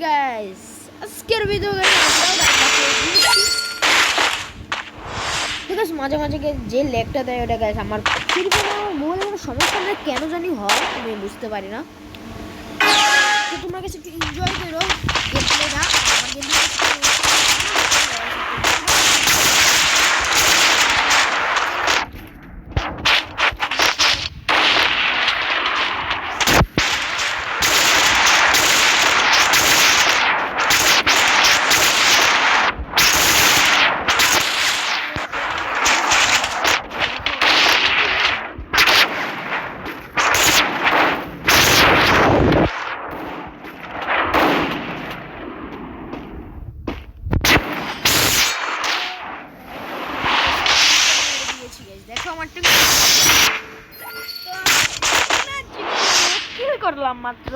Guys, আজকের video ঠিক আছে। মাঝে মাঝে যে লেগটা দেয় ওটা গাইস আমার মোবাইলের সমস্যা কেন জানি হয়, আমি বুঝতে পারি না। তো তোমরা কাছে একটু এনজয় করো গেম প্লেটা। আমার গেম করলাম মাত্র।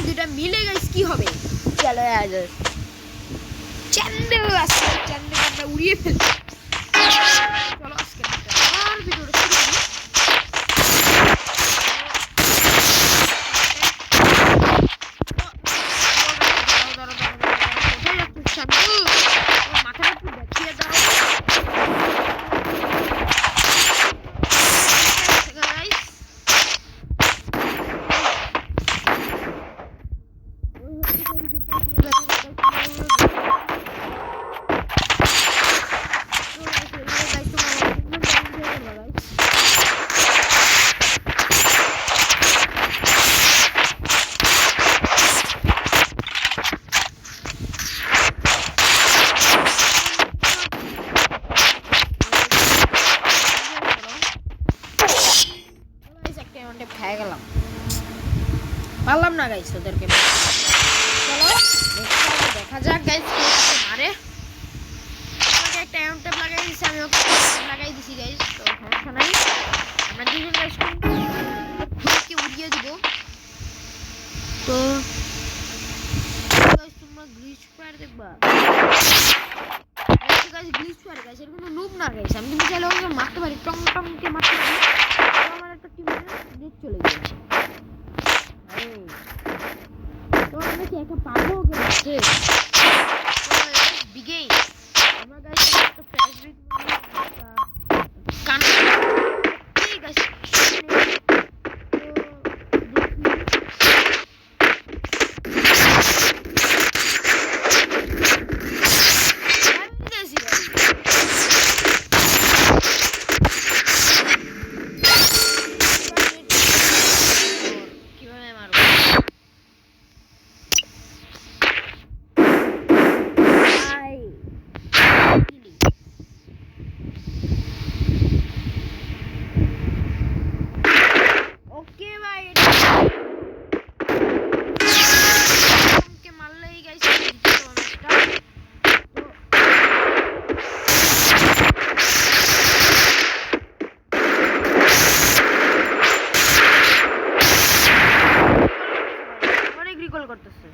দুটা মিলে গাইস কি হবে? চলো চ্যান্ডেল আমরা উড়িয়ে ফেলি। চলো আজকে আর ভিডিওটা শুরু করি। পারলাম না গাইস ওদেরকে। চলো দেখা যাক গাইস কে মারে। আমাকে একটা এমন ট্যাপ লাগাই দিছি, আমি ওকে লাগাই দিছি গাইস। তো সমস্যা নাই, আমরা দুজন গাইস কে উড়িয়ে দিব। তো গাইস তোমরা গ্লিচ ফায়ার দেখবা। গাইস গ্লিচ ফায়ার গাইস এর কোনো নুব না গাইস। আমি কিন্তু চাইলে ওকে মারতে পারি, টং টং কে মারতে পারি। আমার একটা টিম নেট চলে গেছে। তো আমরা কি একটা পাবো ওকে মারতে? বিগেই আমরা গাইস একটা ফ্ল্যাশ ব্রেক কান ঠিক আছে। করতেছে